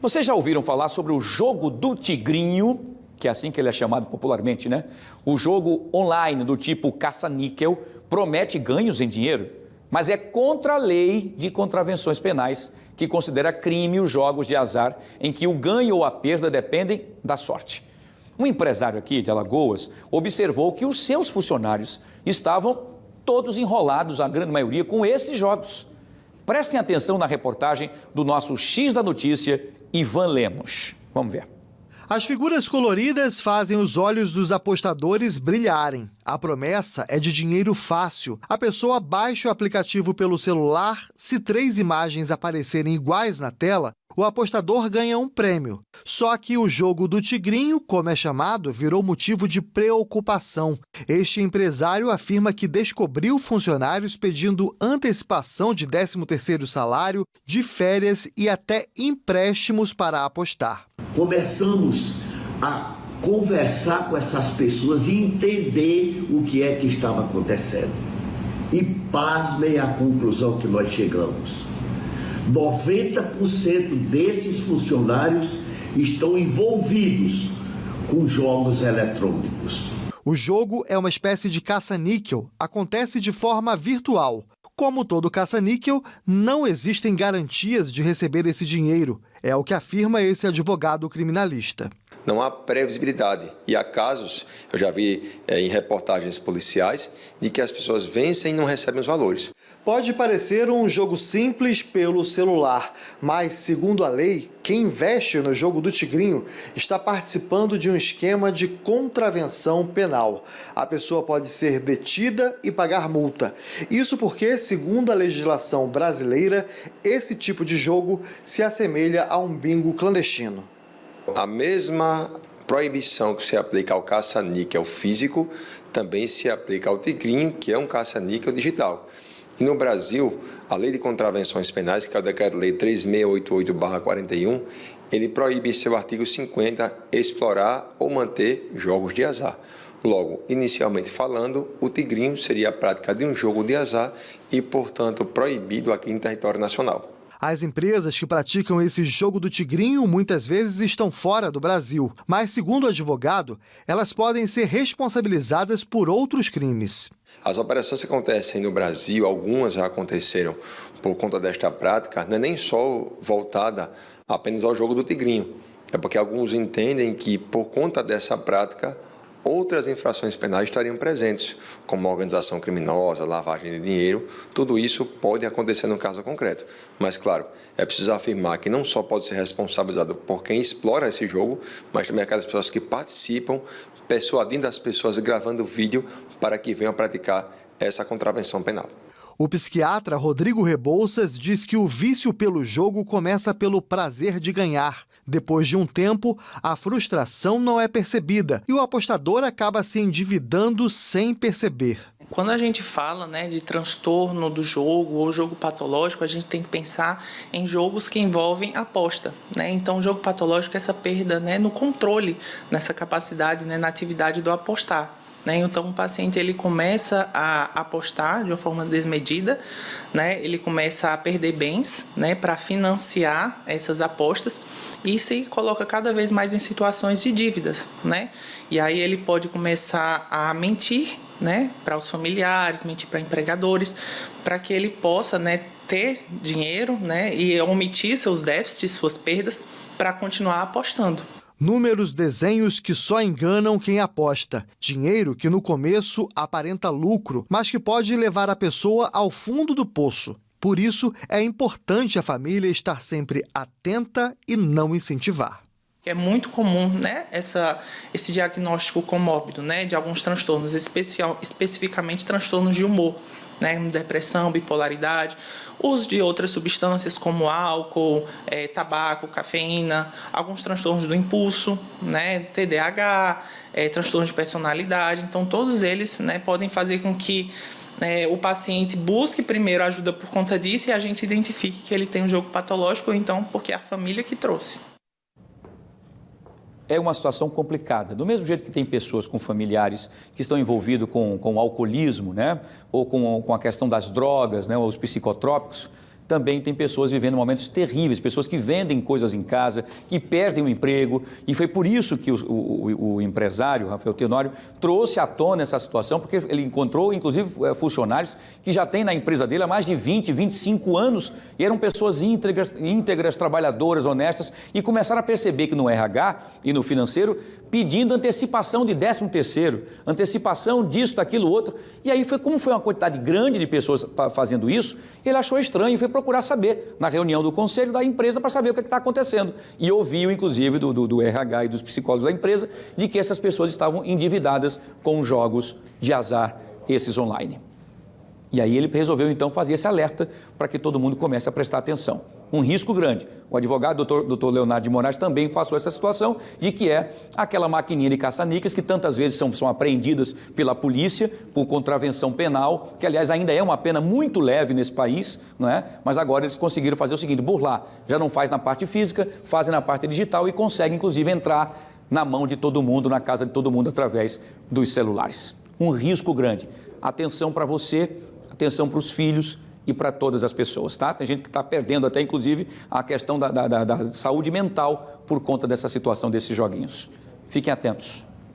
Vocês já ouviram falar sobre o jogo do tigrinho, que é assim que ele é chamado popularmente, né? O jogo online do tipo caça-níquel promete ganhos em dinheiro, mas é contra a lei de contravenções penais, que considera crime os jogos de azar em que o ganho ou a perda dependem da sorte. Um empresário aqui de Alagoas observou que os seus funcionários estavam todos enrolados, a grande maioria, com esses jogos. Prestem atenção na reportagem do nosso X da Notícia, Ivan Lemos. Vamos ver. As figuras coloridas fazem os olhos dos apostadores brilharem. A promessa é de dinheiro fácil. A pessoa baixa o aplicativo pelo celular. Se 3 imagens aparecerem iguais na tela, o apostador ganha um prêmio. Só que o jogo do tigrinho, como é chamado, virou motivo de preocupação. Este empresário afirma que descobriu funcionários pedindo antecipação de 13º salário, de férias e até empréstimos para apostar. Começamos a conversar com essas pessoas e entender o que é que estava acontecendo. E pasmem a conclusão que nós chegamos. 90% desses funcionários estão envolvidos com jogos eletrônicos. O jogo é uma espécie de caça-níquel, acontece de forma virtual. Como todo caça-níquel, não existem garantias de receber esse dinheiro. É o que afirma esse advogado criminalista. Não há previsibilidade e há casos, eu já vi em reportagens policiais, de que as pessoas vencem e não recebem os valores. Pode parecer um jogo simples pelo celular, mas, segundo a lei, quem investe no jogo do tigrinho está participando de um esquema de contravenção penal. A pessoa pode ser detida e pagar multa. Isso porque, segundo a legislação brasileira, esse tipo de jogo se assemelha a um bingo clandestino. A mesma proibição que se aplica ao caça-níquel físico também se aplica ao tigrinho, que é um caça-níquel digital. E no Brasil, a Lei de Contravenções Penais, que é o Decreto-Lei 3688/41, ele proíbe em seu artigo 50 explorar ou manter jogos de azar. Logo, inicialmente falando, o tigrinho seria a prática de um jogo de azar e, portanto, proibido aqui em território nacional. As empresas que praticam esse jogo do tigrinho muitas vezes estão fora do Brasil, mas, segundo o advogado, elas podem ser responsabilizadas por outros crimes. As operações que acontecem no Brasil, algumas já aconteceram por conta desta prática, não é nem só voltada apenas ao jogo do tigrinho. É porque alguns entendem que, por conta dessa prática, outras infrações penais estariam presentes, como organização criminosa, lavagem de dinheiro. Tudo isso pode acontecer no caso concreto. Mas, claro, é preciso afirmar que não só pode ser responsabilizado por quem explora esse jogo, mas também aquelas pessoas que participam, persuadindo as pessoas, gravando vídeo para que venham a praticar essa contravenção penal. O psiquiatra Rodrigo Rebouças diz que o vício pelo jogo começa pelo prazer de ganhar. Depois de um tempo, a frustração não é percebida e o apostador acaba se endividando sem perceber. Quando a gente fala, de transtorno do jogo ou jogo patológico, a gente tem que pensar em jogos que envolvem aposta, Então, o jogo patológico é essa perda, no controle, nessa capacidade, na atividade do apostar. Então, o paciente ele começa a apostar de uma forma desmedida, ele começa a perder bens para financiar essas apostas e se coloca cada vez mais em situações de dívidas. E aí ele pode começar a mentir para os familiares, mentir para empregadores, para que ele possa ter dinheiro e omitir seus déficits, suas perdas, para continuar apostando. Números, desenhos que só enganam quem aposta. Dinheiro que no começo aparenta lucro, mas que pode levar a pessoa ao fundo do poço. Por isso, é importante a família estar sempre atenta e não incentivar. É muito comum, esse diagnóstico comórbido, de alguns transtornos, especificamente transtornos de humor, depressão, bipolaridade, uso de outras substâncias como álcool, tabaco, cafeína, alguns transtornos do impulso, TDAH, transtornos de personalidade. Então, todos eles podem fazer com que o paciente busque primeiro ajuda por conta disso e a gente identifique que ele tem um jogo patológico, ou então porque é a família que trouxe. É uma situação complicada. Do mesmo jeito que tem pessoas com familiares que estão envolvidos com o alcoolismo, ou com a questão das drogas, ou os psicotrópicos, também tem pessoas vivendo momentos terríveis, pessoas que vendem coisas em casa, que perdem o emprego, e foi por isso que o empresário, Rafael Tenório, trouxe à tona essa situação, porque ele encontrou, inclusive, funcionários que já têm na empresa dele há mais de 20, 25 anos, e eram pessoas íntegras, trabalhadoras, honestas, e começaram a perceber que no RH e no financeiro, pedindo antecipação de 13º, antecipação disso, daquilo, outro, e aí como foi uma quantidade grande de pessoas fazendo isso, ele achou estranho e foi procurar saber na reunião do conselho da empresa para saber o que está acontecendo. E ouviu, inclusive, do RH e dos psicólogos da empresa, de que essas pessoas estavam endividadas com jogos de azar, esses online. E aí ele resolveu, então, fazer esse alerta para que todo mundo comece a prestar atenção. Um risco grande. O advogado, doutor Leonardo de Moraes, também passou essa situação de que é aquela maquininha de caça-níqueis que tantas vezes são apreendidas pela polícia por contravenção penal, que, aliás, ainda é uma pena muito leve nesse país, não é? Mas agora eles conseguiram fazer o seguinte, burlar. Já não faz na parte física, fazem na parte digital e conseguem, inclusive, entrar na mão de todo mundo, na casa de todo mundo, através dos celulares. Um risco grande. Atenção para você, atenção para os filhos e para todas as pessoas, tá? Tem gente que está perdendo até, inclusive, a questão da saúde mental por conta dessa situação desses joguinhos. Fiquem atentos.